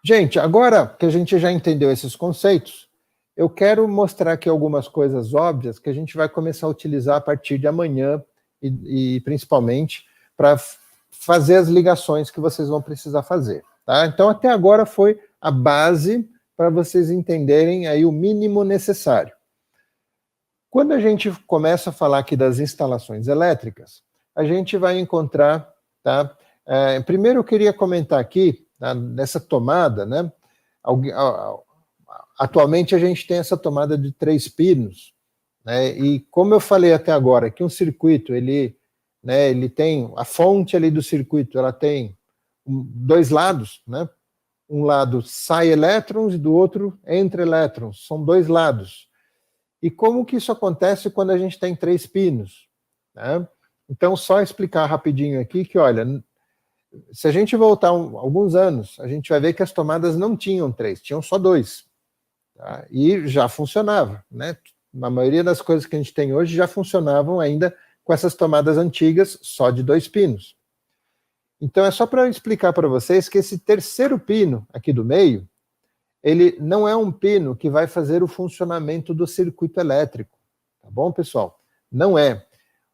Gente, agora que a gente já entendeu esses conceitos, eu quero mostrar aqui algumas coisas óbvias que a gente vai começar a utilizar a partir de amanhã e principalmente para fazer as ligações que vocês vão precisar fazer. Tá? Então, até agora foi a base para vocês entenderem aí o mínimo necessário. Quando a gente começa a falar aqui das instalações elétricas, a gente vai encontrar, tá? Primeiro eu queria comentar aqui, tá, nessa tomada, né? Atualmente a gente tem essa tomada de 3 pinos, né? E como eu falei até agora, que um circuito, ele tem a fonte ali do circuito, ela tem 2 lados, né? Um lado sai elétrons e do outro entra elétrons, são 2 lados. E como que isso acontece quando a gente tem 3 pinos? Né? Então, só explicar rapidinho aqui que, olha, se a gente voltar alguns anos, a gente vai ver que as tomadas não tinham 3, tinham só 2. Tá? E já funcionava. Né? A maioria das coisas que a gente tem hoje já funcionavam ainda com essas tomadas antigas, só de 2 pinos. Então, é só para explicar para vocês que esse terceiro pino aqui do meio, ele não é um pino que vai fazer o funcionamento do circuito elétrico. Tá bom, pessoal? Não é.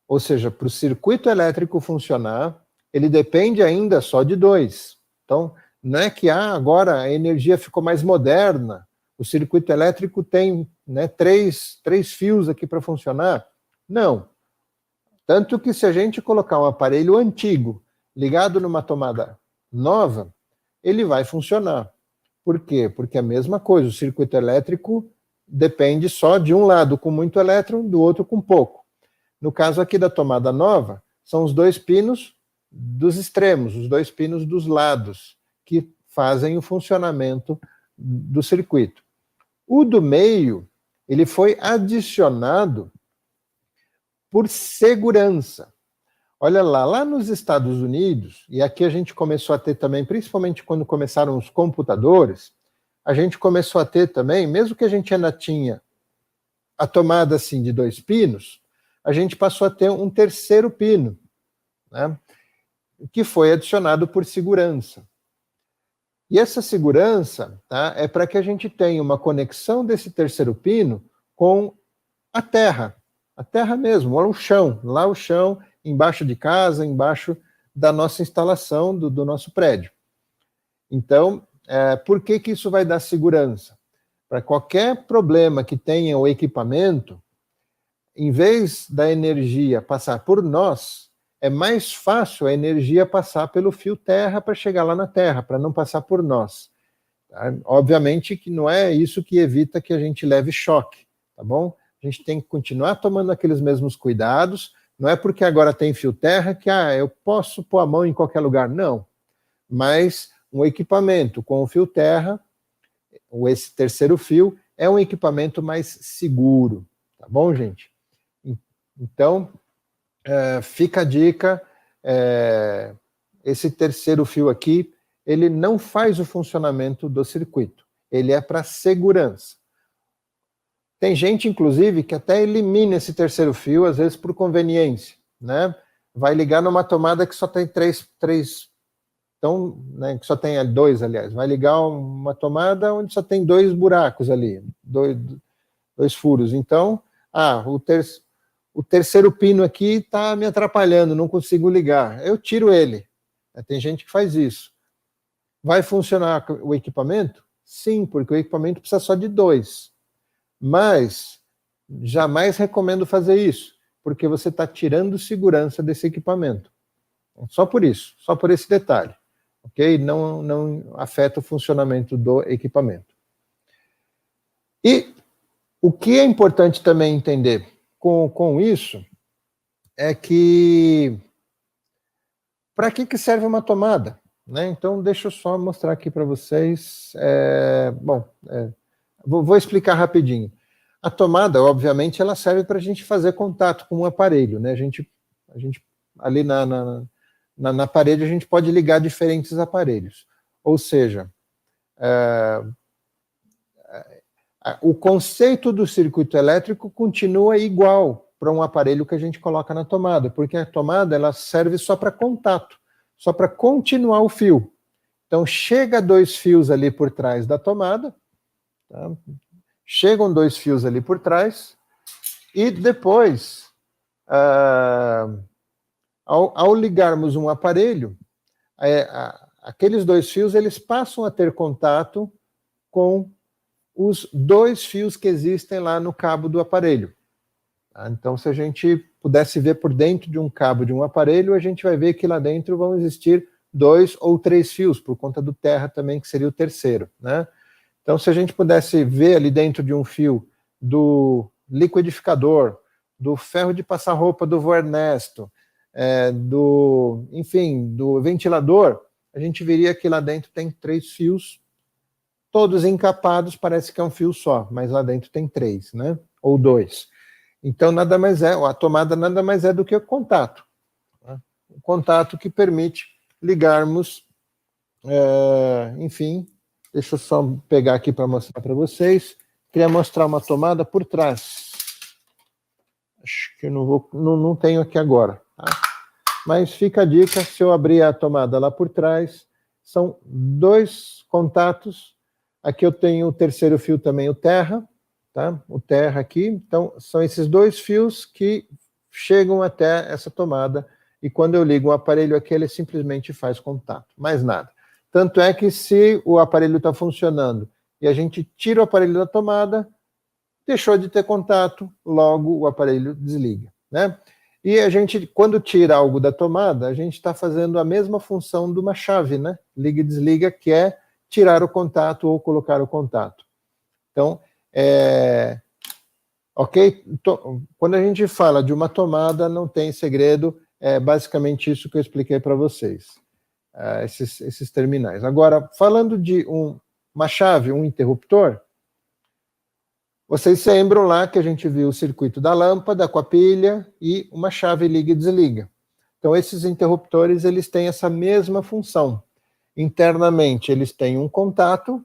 Ou seja, para o circuito elétrico funcionar, ele depende ainda só de 2. Então, não é que agora a energia ficou mais moderna, o circuito elétrico tem, né, três fios aqui para funcionar. Não. Tanto que se a gente colocar um aparelho antigo ligado numa tomada nova, ele vai funcionar. Por quê? Porque é a mesma coisa, o circuito elétrico depende só de um lado com muito elétron, do outro com pouco. No caso aqui da tomada nova, são os 2 pinos dos extremos, os 2 pinos dos lados, que fazem o funcionamento do circuito. O do meio, ele foi adicionado por segurança. Olha lá nos Estados Unidos, e aqui a gente começou a ter também, principalmente quando começaram os computadores, a gente começou a ter também, mesmo que a gente ainda tinha a tomada assim de 2 pinos, a gente passou a ter um terceiro pino, né, que foi adicionado por segurança. E essa segurança, tá, é para que a gente tenha uma conexão desse terceiro pino com a terra mesmo, lá o chão, embaixo de casa, embaixo da nossa instalação, do nosso prédio. Então, por que isso vai dar segurança? Para qualquer problema que tenha o equipamento, em vez da energia passar por nós, é mais fácil a energia passar pelo fio terra para chegar lá na terra, para não passar por nós. Tá? Obviamente que não é isso que evita que a gente leve choque, tá bom? A gente tem que continuar tomando aqueles mesmos cuidados. Não é porque agora tem fio terra que eu posso pôr a mão em qualquer lugar. Não. Mas um equipamento com o fio terra, ou esse terceiro fio, é um equipamento mais seguro. Tá bom, gente? Então, fica a dica. Esse terceiro fio aqui, ele não faz o funcionamento do circuito. Ele é para segurança. Tem gente, inclusive, que até elimina esse terceiro fio, às vezes por conveniência, né? Vai ligar numa tomada que só tem três então, né, que só tem 2, aliás. Vai ligar uma tomada onde só tem 2 buracos ali, 2 furos. Então, o terceiro pino aqui está me atrapalhando, não consigo ligar. Eu tiro ele. Tem gente que faz isso. Vai funcionar o equipamento? Sim, porque o equipamento precisa só de 2. Mas jamais recomendo fazer isso, porque você está tirando segurança desse equipamento. Só por isso, só por esse detalhe. Ok? Não afeta o funcionamento do equipamento. E o que é importante também entender com isso é que para que serve uma tomada? Né? Então, deixa eu só mostrar aqui para vocês. Vou explicar rapidinho. A tomada, obviamente, ela serve para a gente fazer contato com o aparelho, né? A gente ali na parede, a gente pode ligar diferentes aparelhos. Ou seja, o conceito do circuito elétrico continua igual para um aparelho que a gente coloca na tomada, porque a tomada ela serve só para contato, só para continuar o fio. Então, chega 2 fios ali por trás da tomada, tá? Chegam 2 fios ali por trás, e depois, ao ligarmos um aparelho, aqueles 2 fios, eles passam a ter contato com os 2 fios que existem lá no cabo do aparelho. Tá? Então, se a gente pudesse ver por dentro de um cabo de um aparelho, a gente vai ver que lá dentro vão existir 2 ou 3 fios, por conta do terra também, que seria o terceiro, né? Então, se a gente pudesse ver ali dentro de um fio do liquidificador, do ferro de passar roupa do vô Ernesto, enfim, do ventilador, a gente veria que lá dentro tem 3 fios, todos encapados, parece que é um fio só, mas lá dentro tem 3, né? Ou 2. Então, nada mais a tomada nada mais é do que o contato. Né? O contato que permite ligarmos, enfim, deixa eu só pegar aqui para mostrar para vocês. Queria mostrar uma tomada por trás. Acho que eu não tenho aqui agora. Tá? Mas fica a dica, se eu abrir a tomada lá por trás, são 2 contatos. Aqui eu tenho o terceiro fio também, o terra, tá? O terra aqui. Então, são esses 2 fios que chegam até essa tomada, e quando eu ligo o aparelho aqui, ele simplesmente faz contato, mais nada. Tanto é que se o aparelho está funcionando e a gente tira o aparelho da tomada, deixou de ter contato, logo o aparelho desliga, né? E a gente, quando tira algo da tomada, a gente está fazendo a mesma função de uma chave, né? Liga e desliga, que é tirar o contato ou colocar o contato. Então, ok? Quando a gente fala de uma tomada, não tem segredo, é basicamente isso que eu expliquei para vocês, esses terminais. Agora, falando de uma chave, um interruptor, vocês se lembram lá que a gente viu o circuito da lâmpada com a pilha e uma chave liga e desliga. Então, esses interruptores, eles têm essa mesma função. Internamente, eles têm um contato,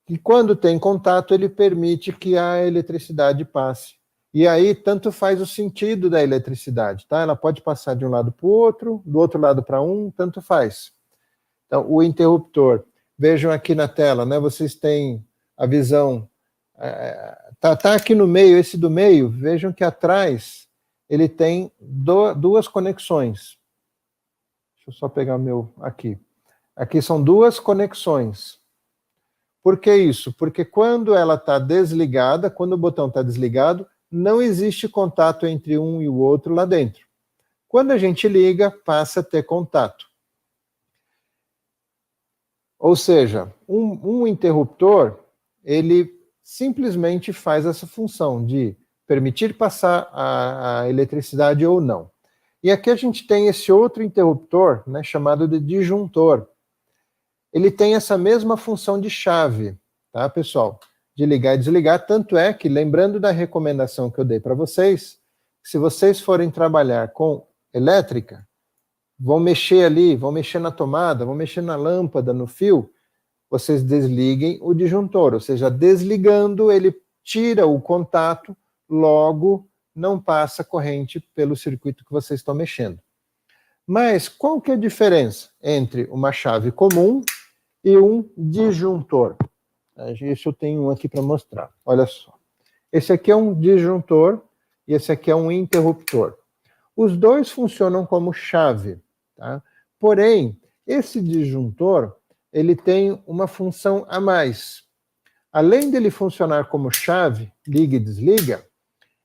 e quando tem contato, ele permite que a eletricidade passe. E aí, tanto faz o sentido da eletricidade, tá? Ela pode passar de um lado para o outro, do outro lado para um, tanto faz. Então, o interruptor, vejam aqui na tela, né? Vocês têm a visão, tá aqui no meio, esse do meio, vejam que atrás ele tem 2 conexões. Deixa eu só pegar o meu aqui. Aqui são 2 conexões. Por que isso? Porque quando ela está desligada, quando o botão está desligado, não existe contato entre um e o outro lá dentro. Quando a gente liga, passa a ter contato. Ou seja, um interruptor, ele simplesmente faz essa função de permitir passar a eletricidade ou não. E aqui a gente tem esse outro interruptor, né, chamado de disjuntor. Ele tem essa mesma função de chave, tá, pessoal? De ligar e desligar, tanto é que, lembrando da recomendação que eu dei para vocês, se vocês forem trabalhar com elétrica, vão mexer ali, vão mexer na tomada, vão mexer na lâmpada, no fio, vocês desliguem o disjuntor, ou seja, desligando, ele tira o contato, logo não passa corrente pelo circuito que vocês estão mexendo. Mas qual que é a diferença entre uma chave comum e um disjuntor? Esse eu tenho um aqui para mostrar. Olha só. Esse aqui é um disjuntor e esse aqui é um interruptor. Os 2 funcionam como chave, tá? Porém, esse disjuntor, ele tem uma função a mais. Além dele funcionar como chave, liga e desliga,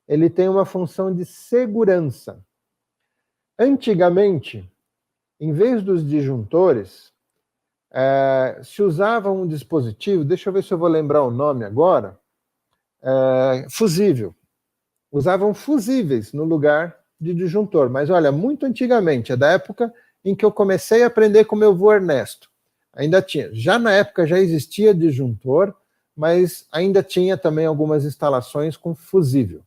ele tem uma função de segurança. Antigamente, em vez dos disjuntores, se usava um dispositivo, deixa eu ver se eu vou lembrar o nome agora, fusível. Usavam fusíveis no lugar de disjuntor, mas olha, muito antigamente, é da época em que eu comecei a aprender com meu vô Ernesto. Ainda tinha, já na época já existia disjuntor, mas ainda tinha também algumas instalações com fusível.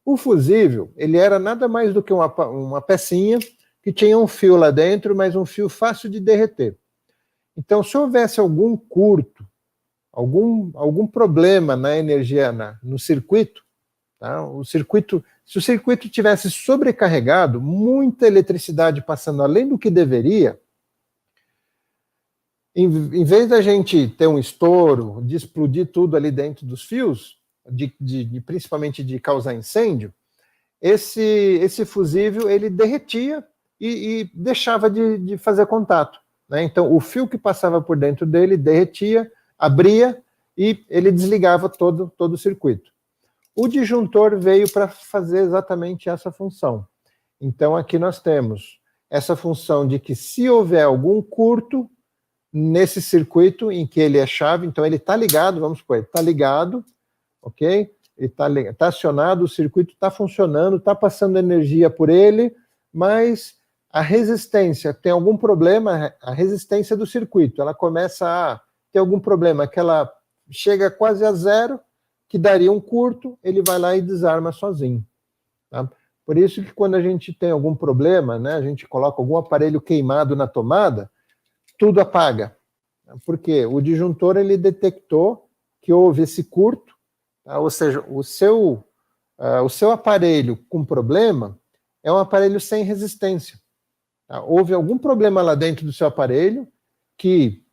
O fusível, ele era nada mais do que uma pecinha que tinha um fio lá dentro, mas um fio fácil de derreter. Então, se houvesse algum curto, algum problema na energia, no circuito, tá? Se o circuito tivesse sobrecarregado, muita eletricidade passando além do que deveria, Em vez da gente ter um estouro, de explodir tudo ali dentro dos fios, principalmente de causar incêndio, esse fusível ele derretia e deixava de fazer contato, né? Então, o fio que passava por dentro dele derretia, abria e ele desligava todo o circuito. O disjuntor veio para fazer exatamente essa função. Então, aqui nós temos essa função de que se houver algum curto nesse circuito em que ele é chave, então ele está ligado, vamos supor, ele está ligado, ok? Ele está acionado, o circuito está funcionando, está passando energia por ele, mas a resistência tem algum problema, a resistência do circuito, ela começa a ter algum problema, que ela chega quase a zero, que daria um curto, ele vai lá e desarma sozinho. Tá? Por isso que quando a gente tem algum problema, né, a gente coloca algum aparelho queimado na tomada, tudo apaga. Porque o disjuntor ele detectou que houve esse curto, tá? Ou seja, o seu aparelho com problema é um aparelho sem resistência. Tá? Houve algum problema lá dentro do seu aparelho que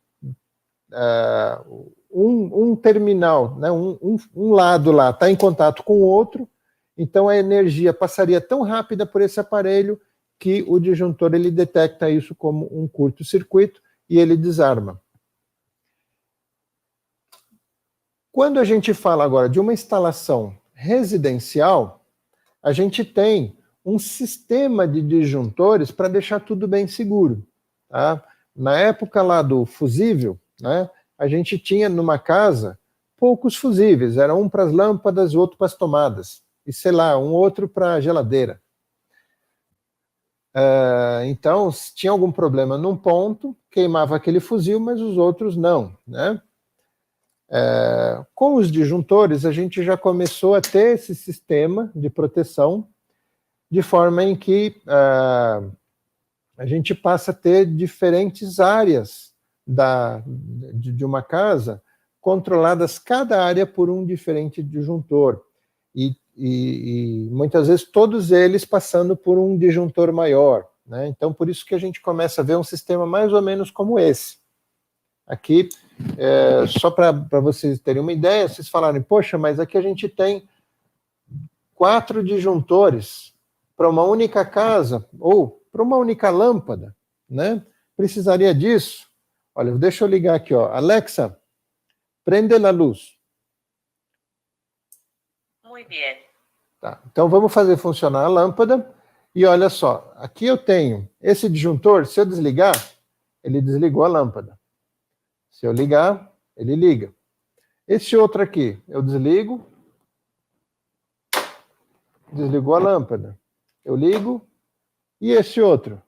um terminal, né, um lado lá está em contato com o outro, então a energia passaria tão rápida por esse aparelho que o disjuntor ele detecta isso como um curto-circuito e ele desarma. Quando a gente fala agora de uma instalação residencial, a gente tem um sistema de disjuntores para deixar tudo bem seguro. Tá? Na época lá do fusível, né, a gente tinha numa casa poucos fusíveis, era um para as lâmpadas e outro para as tomadas, e sei lá, um outro para a geladeira. Então, se tinha algum problema num ponto, queimava aquele fusível, mas os outros não, né? Com os disjuntores, a gente já começou a ter esse sistema de proteção, de forma em que a gente passa a ter diferentes áreas de uma casa, controladas cada área por um diferente disjuntor. E muitas vezes todos eles passando por um disjuntor maior, né? Então, por isso que a gente começa a ver um sistema mais ou menos como esse. Aqui, só para vocês terem uma ideia, vocês falarem, poxa, mas aqui a gente tem 4 disjuntores para uma única casa, ou para uma única lâmpada, né? Precisaria disso? Olha, deixa eu ligar aqui, ó. Alexa, prende a luz. Muito bem. Tá, então vamos fazer funcionar a lâmpada, e olha só, aqui eu tenho esse disjuntor, se eu desligar, ele desligou a lâmpada. Se eu ligar, ele liga. Esse outro aqui, eu desligo, desligou a lâmpada. Eu ligo, e esse outro,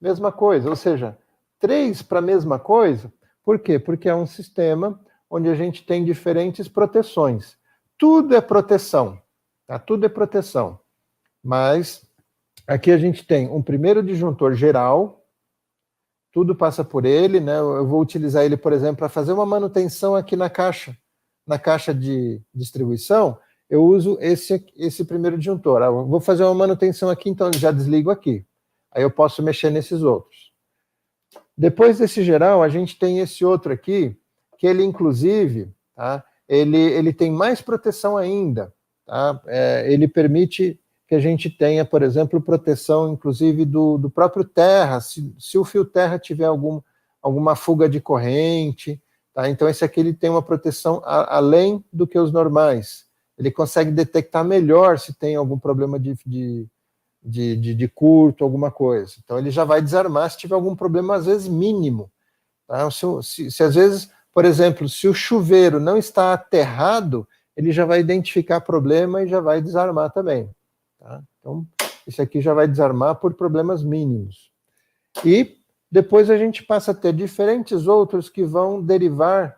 mesma coisa, ou seja, 3 para a mesma coisa. Por quê? Porque é um sistema onde a gente tem diferentes proteções. Tudo é proteção, tá? Tudo é proteção. Mas aqui a gente tem um primeiro disjuntor geral, tudo passa por ele, né? Eu vou utilizar ele, por exemplo, para fazer uma manutenção aqui na caixa de distribuição, eu uso esse primeiro disjuntor. Eu vou fazer uma manutenção aqui, então eu já desligo aqui. Aí eu posso mexer nesses outros. Depois desse geral, a gente tem esse outro aqui, que ele, inclusive, tá? Ele tem mais proteção ainda. Tá? Ele permite que a gente tenha, por exemplo, proteção, inclusive, do próprio terra, se o fio terra tiver alguma fuga de corrente. Tá? Então, esse aqui ele tem uma proteção além do que os normais. Ele consegue detectar melhor se tem algum problema de curto, alguma coisa. Então, ele já vai desarmar se tiver algum problema, às vezes, mínimo. Tá? Se às vezes, por exemplo, se o chuveiro não está aterrado, ele já vai identificar problema e já vai desarmar também. Tá? Então, esse aqui já vai desarmar por problemas mínimos. E depois a gente passa a ter diferentes outros que vão derivar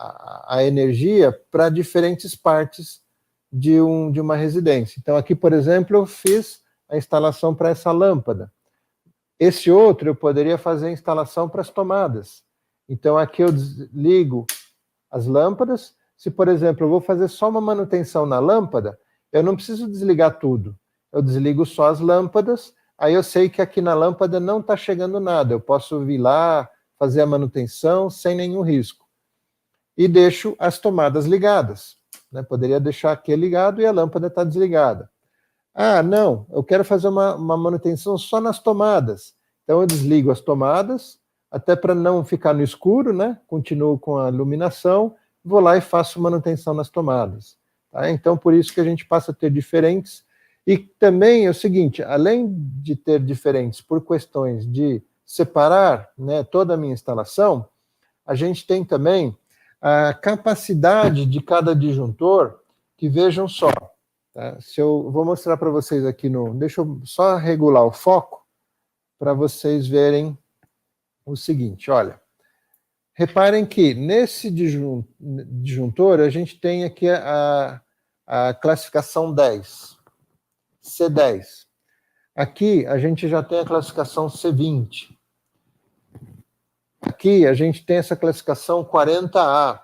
a energia para diferentes partes de uma residência. Então, aqui, por exemplo, eu fiz a instalação para essa lâmpada. Esse outro eu poderia fazer a instalação para as tomadas. Então, aqui eu desligo as lâmpadas. Se, por exemplo, eu vou fazer só uma manutenção na lâmpada, eu não preciso desligar tudo. Eu desligo só as lâmpadas, aí eu sei que aqui na lâmpada não está chegando nada, eu posso vir lá, fazer a manutenção sem nenhum risco. E deixo as tomadas ligadas, né? Poderia deixar aqui ligado e a lâmpada está desligada. Ah, não, eu quero fazer uma manutenção só nas tomadas. Então eu desligo as tomadas, até para não ficar no escuro, né? Continuo com a iluminação, vou lá e faço manutenção nas tomadas. Tá? Então por isso que a gente passa a ter diferentes. E também é o seguinte, além de ter diferentes por questões de separar, né, toda a minha instalação, a gente tem também a capacidade de cada disjuntor, que vejam só, tá? Se eu vou mostrar para vocês aqui deixa eu só regular o foco para vocês verem o seguinte, olha. Reparem que nesse disjuntor a gente tem aqui a classificação 10, C10. Aqui a gente já tem a classificação C20. Aqui a gente tem essa classificação 40A.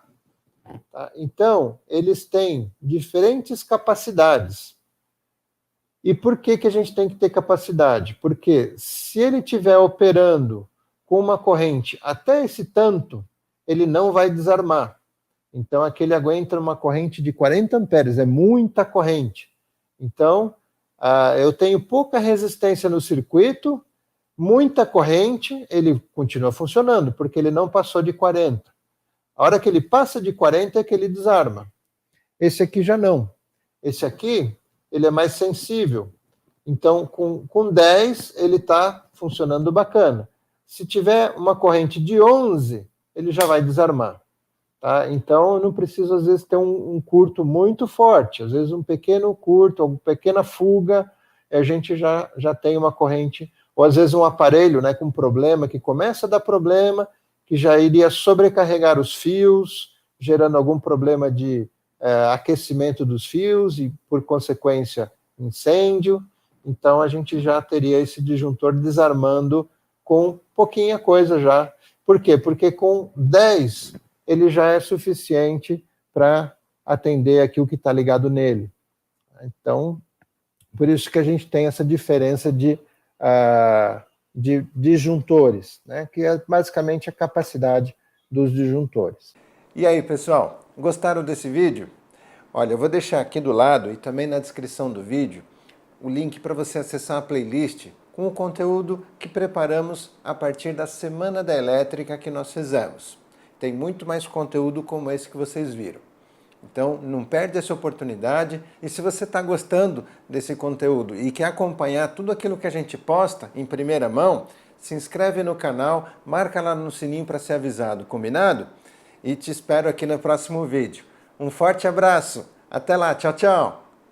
Tá? Então, eles têm diferentes capacidades. E por que a gente tem que ter capacidade? Porque se ele estiver operando com uma corrente até esse tanto, ele não vai desarmar. Então, aqui ele aguenta uma corrente de 40 amperes, é muita corrente. Então, eu tenho pouca resistência no circuito, muita corrente, ele continua funcionando, porque ele não passou de 40. A hora que ele passa de 40 é que ele desarma. Esse aqui já não. Esse aqui, ele é mais sensível. Então, com 10, ele está funcionando bacana. Se tiver uma corrente de 11, ele já vai desarmar. Tá? Então, eu não preciso, às vezes, ter um curto muito forte. Às vezes, um pequeno curto, uma pequena fuga, a gente já tem uma corrente, ou às vezes um aparelho, né, com problema, que começa a dar problema, que já iria sobrecarregar os fios, gerando algum problema de aquecimento dos fios e, por consequência, incêndio. Então, a gente já teria esse disjuntor desarmando com pouquinha coisa já. Por quê? Porque com 10 ele já é suficiente para atender aqui o que está ligado nele. Então, por isso que a gente tem essa diferença de disjuntores, né? Que é basicamente a capacidade dos disjuntores. E aí, pessoal, gostaram desse vídeo? Olha, eu vou deixar aqui do lado e também na descrição do vídeo o link para você acessar a playlist com o conteúdo que preparamos a partir da Semana da Elétrica que nós fizemos. Tem muito mais conteúdo como esse que vocês viram. Então, não perde essa oportunidade. E se você está gostando desse conteúdo e quer acompanhar tudo aquilo que a gente posta em primeira mão, se inscreve no canal, marca lá no sininho para ser avisado, combinado? E te espero aqui no próximo vídeo. Um forte abraço. Até lá. Tchau, tchau.